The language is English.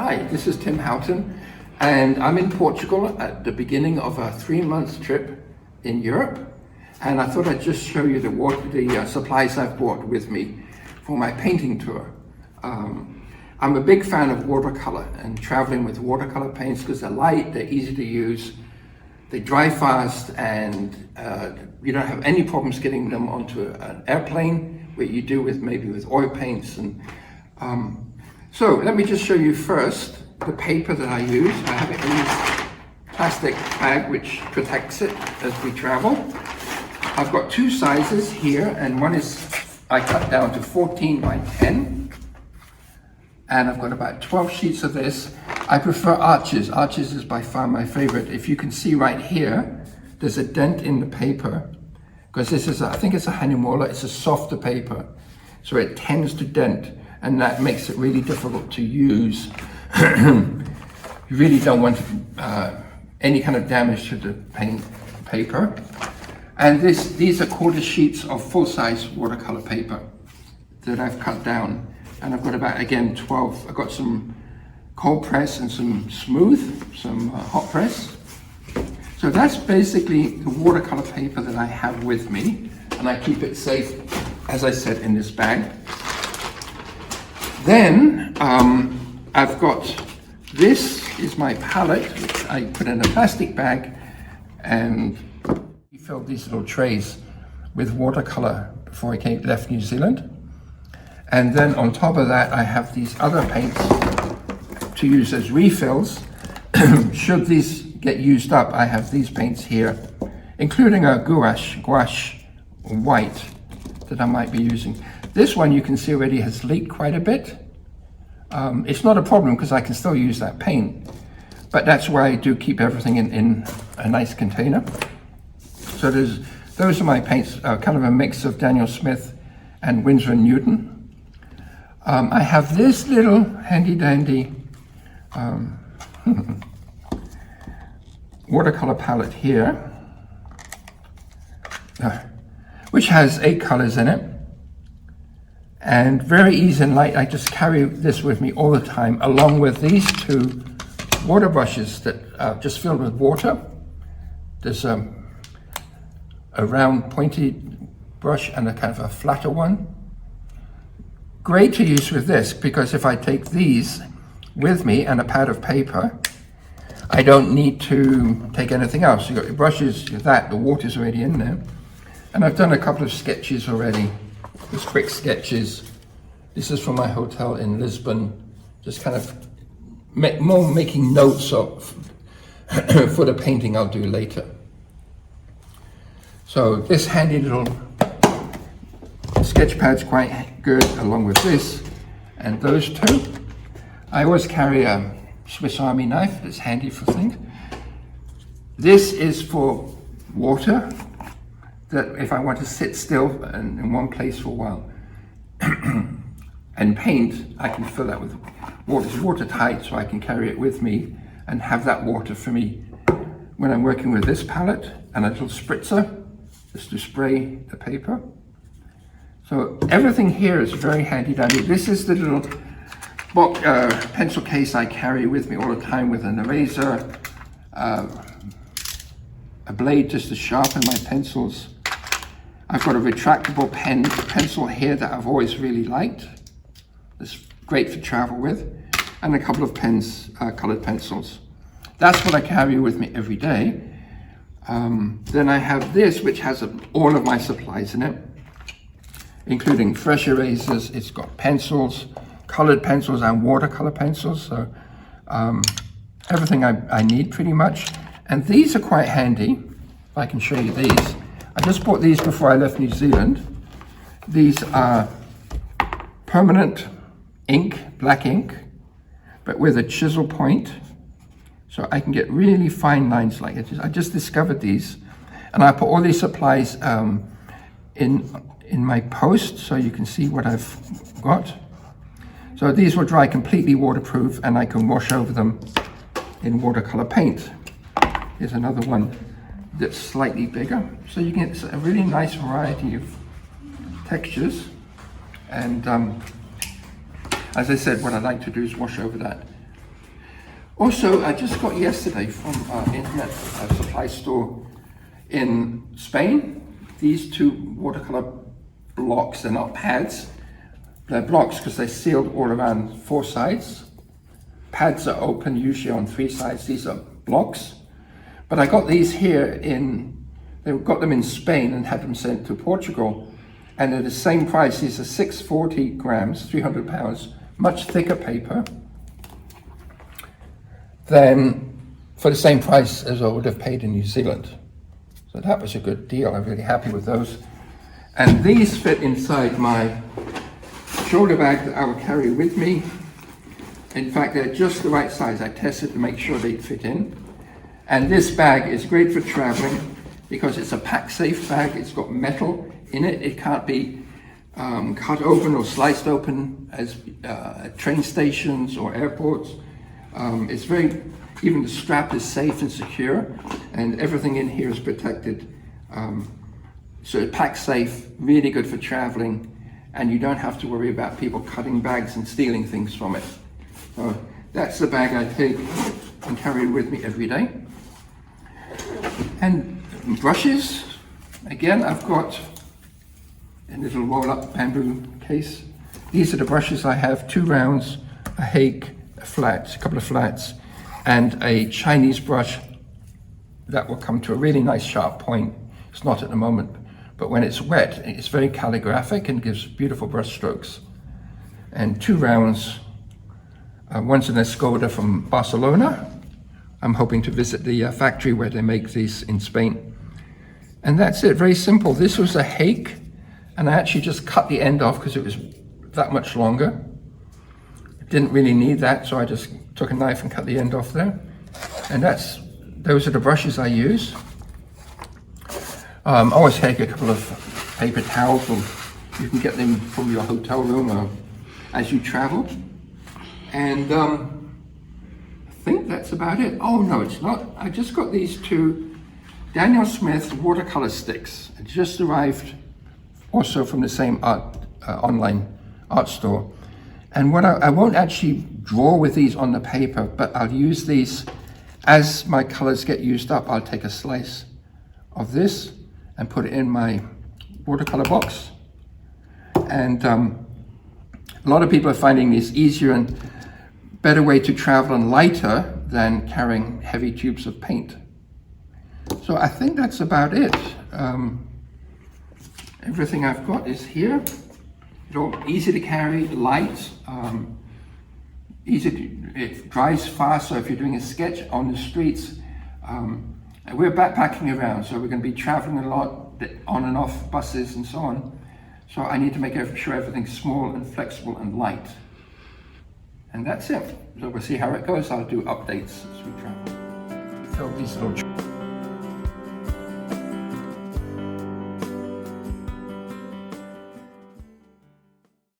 Hi, this is Tim Houghton, and I'm in Portugal at the beginning of a 3-month trip in Europe. And I thought I'd just show you the supplies I've brought with me for my painting tour. I'm a big fan of watercolor and traveling with watercolor paints because they're light, they're easy to use, they dry fast, and you don't have any problems getting them onto an airplane where you do with maybe with oil paints. And so let me just show you first the paper that I use. I have it in this plastic bag which protects it as we travel. I've got two sizes here, and one is I cut down to 14 by 10, and I've got about 12 sheets of this. I prefer Arches. Arches is by far my favorite. If you can see right here, there's a dent in the paper because this is, I think it's a Honeymola. It's a softer paper, so it tends to dent, and that makes it really difficult to use. You really don't want any kind of damage to the paper. And these are quarter sheets of full-size watercolor paper that I've cut down. And I've got about, again, 12. I've got some cold press and some smooth, some hot press. So that's basically the watercolor paper that I have with me. And I keep it safe, as I said, in this bag. Then I've got, this is my palette, which I put in a plastic bag, and filled these little trays with watercolor before I left New Zealand. And then on top of that, I have these other paints to use as refills. Should these get used up, I have these paints here, including a gouache white that I might be using. This one you can see already has leaked quite a bit. It's not a problem because I can still use that paint, but that's why I do keep everything in a nice container. So those are my paints, kind of a mix of Daniel Smith and Winsor & Newton. I have this little handy-dandy watercolor palette here, which has 8 colors in it, and very easy and light. I just carry this with me all the time, along with these 2 water brushes that are just filled with water. There's a round pointy brush and a kind of a flatter one. Great to use with this, because if I take these with me and a pad of paper, I don't need to take anything else. You've got your brushes, the water's already in there. And I've done a couple of sketches already, just quick sketches. This is from my hotel in Lisbon, just kind of making notes of for the painting I'll do later. So this handy little sketch pad's quite good, along with this and those 2. I always carry a Swiss Army knife that's handy for things. This is for water, that if I want to sit still in one place for a while and paint, I can fill that with water. It's watertight, so I can carry it with me and have that water for me when I'm working with this palette, and a little spritzer just to spray the paper. So everything here is very handy dandy. This is the little pencil case I carry with me all the time, with an eraser, a blade just to sharpen my pencils. I've got a retractable pencil here that I've always really liked. It's great for travel with, and a couple of pens, colored pencils. That's what I carry with me every day. Then I have this, which has all of my supplies in it, including fresh erasers. It's got pencils, colored pencils and watercolor pencils. So everything I need pretty much. And these are quite handy. If I can show you these. I just bought these before I left New Zealand. These are permanent ink, black ink, but with a chisel point. So I can get really fine lines like it. I just discovered these, and I put all these supplies in my post so you can see what I've got. So these will dry completely waterproof, and I can wash over them in watercolor paint. Here's another one that's slightly bigger. So you get a really nice variety of textures. And as I said, what I like to do is wash over that Also, I just got yesterday from an internet supply store in Spain, these two watercolor blocks. They're not pads, they're blocks because they're sealed all around 4 sides. Pads are open usually on 3 sides, these are blocks. But I got these here they got them in Spain and had them sent to Portugal, and they're the same price. These are 640 grams, 300 pounds, much thicker paper than for the same price as I would have paid in New Zealand. So that was a good deal. I'm really happy with those. And these fit inside my shoulder bag that I will carry with me. In fact, they're just the right size. I tested to make sure they fit in. And this bag is great for traveling because it's a pack-safe bag. It's got metal in it. It can't be cut open or sliced open as at train stations or airports. It's even the strap is safe and secure, and everything in here is protected. So it packs safe, really good for traveling, and you don't have to worry about people cutting bags and stealing things from it. So that's the bag I take and carry with me every day. And brushes, again, I've got a little roll-up bamboo case. These are the brushes I have: 2 rounds, a hake, a couple of flats, and a Chinese brush that will come to a really nice sharp point. It's not at the moment, but when it's wet, it's very calligraphic and gives beautiful brush strokes. And 2 rounds, one's an Escoda from Barcelona. I'm hoping to visit the factory where they make these in Spain. And that's it, very simple. This was a hake, and I actually just cut the end off because it was that much longer. Didn't really need that, so I just took a knife and cut the end off there. And those are the brushes I use. Always take a couple of paper towels, or you can get them from your hotel room or as you travel. And I think that's about it. Oh no, it's not. I just got these 2 Daniel Smith watercolor sticks. It just arrived also from the same online art store. And what I won't actually draw with these on the paper, but I'll use these as my colors get used up. I'll take a slice of this and put it in my watercolor box. And a lot of people are finding this easier and better way to travel and lighter than carrying heavy tubes of paint. So I think that's about it. Everything I've got is here. Easy to carry, light, it dries fast, so if you're doing a sketch on the streets, we're backpacking around, so we're going to be traveling a lot on and off buses and so on. So I need to make sure everything's small and flexible and light. And that's it. So we'll see how it goes. I'll do updates as we travel. So these little